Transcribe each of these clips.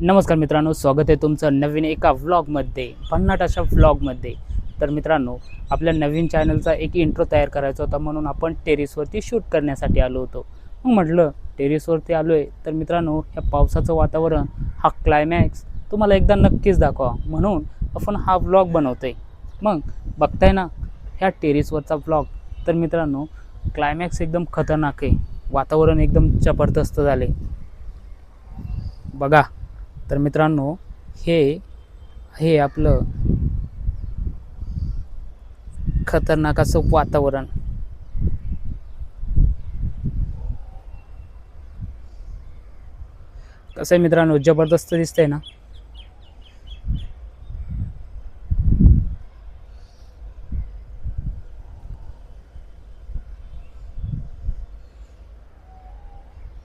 नमस्कार मित्रांनो, स्वागत आहे तुमचं नवीन एका व्लॉगमध्ये, भन्नाट अशा व्लॉगमध्ये. तर मित्रांनो, आपल्या नवीन चॅनलचा एक इंट्रो तयार करायचा होता, म्हणून आपण टेरेसवरती शूट करण्यासाठी आलो होतो. मग म्हटलं टेरेसवरती आलो आहे तर मित्रांनो, ह्या पावसाचं वातावरण, हा क्लायमॅक्स तुम्हाला एकदा नक्कीच दाखवा, म्हणून आपण हा व्लॉग बनवतो आहे. मग बघताय ना ह्या टेरेसवरचा व्लॉग. तर मित्रांनो, क्लायमॅक्स एकदम खतरनाक आहे, वातावरण एकदम जबरदस्त झाले बघा. तर मित्रांनो, हे आपलं खतरनाक असं वातावरण. कसं आहे मित्रांनो, जबरदस्त दिसतंय ना.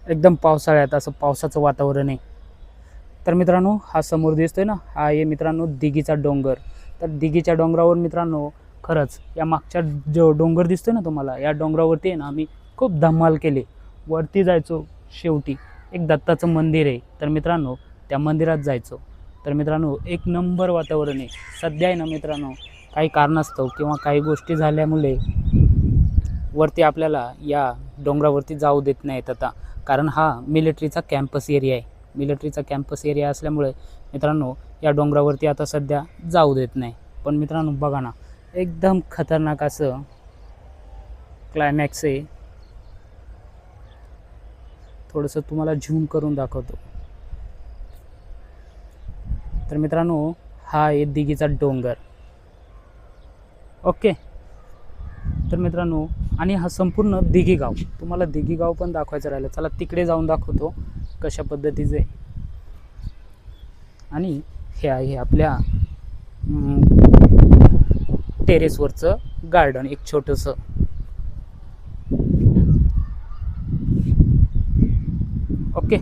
एकदम पावसाळ्यात असं पावसाचं वातावरण आहे. तर मित्रांनो, हा समोर दिसतोय ना, हा आहे मित्रांनो दिघीचा डोंगर. तर दिघीच्या डोंगरावर मित्रांनो, खरंच या मागच्या जो डोंगर दिसतोय ना तुम्हाला, या डोंगरावरती आहे ना आम्ही खूप धमाल केली. वरती जायचो, शेवटी एक दत्ताचं मंदिर आहे, तर मित्रांनो त्या मंदिरात जायचो. तर मित्रांनो, एक नंबर वातावरण आहे. सध्या आहे ना मित्रांनो, काही कारणास्तव किंवा काही गोष्टी झाल्यामुळे वरती आपल्याला या डोंगरावरती जाऊ देत नाहीत आता, कारण हा मिलिटरीचा कॅम्पस एरिया आहे. मिलिटरीचा कॅम्पस एरिया असल्यामुळे मित्रांनो, या डोंगरावरती आता सध्या जाऊ देत नाही. पण मित्रांनो बघा ना, एकदम खतरनाक असं क्लायमॅक्स आहे. थोडंसं तुम्हाला झूम करून दाखवतो. तर मित्रांनो, हा आहे दिघीचा डोंगर. ओके. तर मित्रांनो, आणि हा संपूर्ण दिघी गाव, तुम्हाला दिघी गाव पण दाखवायचं राहिलं, चला तिकडे जाऊन दाखवतो कशा पद्धतीचे. आणि हे आहे आपल्या टेरेसवरचं गार्डन, एक छोटंसं. ओके,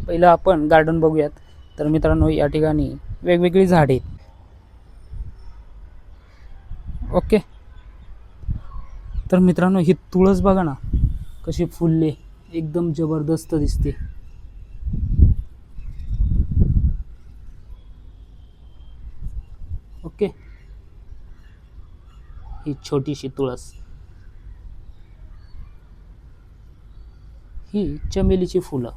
पहिलं आपण गार्डन बघूयात. तर मित्रांनो, या ठिकाणी वेगवेगळी झाडे. ओके. तर मित्रांनो, ही तुळस बघा ना कशी फुलले, एकदम जबरदस्त दिसते. ओके, ही छोटीशी तुळस, ही चमेलीची फुलं.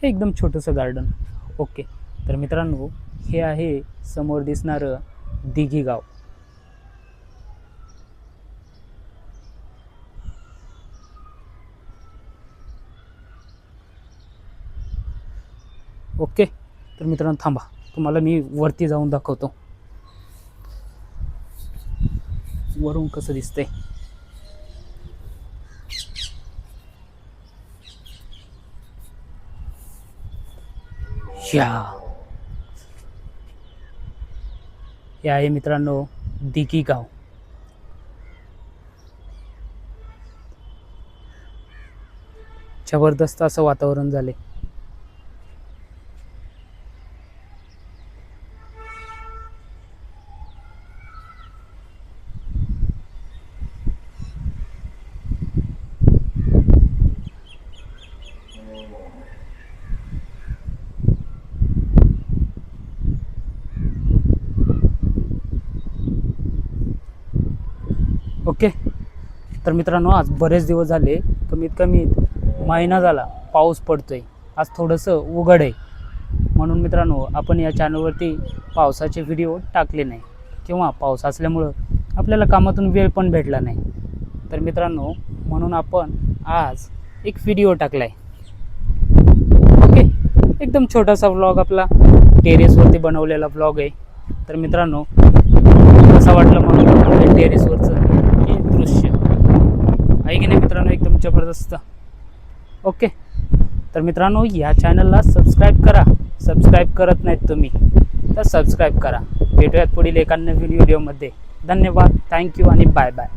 हे एकदम छोटंसं गार्डन. ओके. तर मित्रांनो, हे आहे समोर दिसणारं दिघी गाव. ओके. तर मित्रांनो थांबा, तुम्हाला मी वरती जाऊन दाखवतो वरून कसं दिसतंय. हे आहे मित्रांनो दिघी गाव. जबरदस्त असं वातावरण झाले. ओके. तर मित्रांनो, आज बरेच दिवस झाले, कमीत कमी महिना झाला पाऊस पडतोय. आज थोडंसं उघड आहे, म्हणून मित्रांनो आपण या चॅनलवरती पावसाचे व्हिडिओ टाकले नाही, किंवा पाऊस असल्यामुळं आपल्याला कामातून वेळ पण भेटला नाही. तर मित्रांनो, म्हणून आपण आज एक व्हिडिओ टाकला आहे. ओके, एकदम छोटासा व्लॉग, आपला टेरेसवरती बनवलेला व्लॉग आहे. तर मित्रांनो, कसं वाटलं मग टेरेसवरचं हे दृश्य आहे की नाही मित्रांनो, एकदम जबरदस्त. ओके. तर मित्रांनो, या चॅनलला सबस्क्राईब करा. सबस्क्राईब करत नाहीत तुम्ही तर सबस्क्राईब करा. भेटूयात पुढील एका नवीन व्हिडिओमध्ये. धन्यवाद, थँक्यू आणि बाय बाय.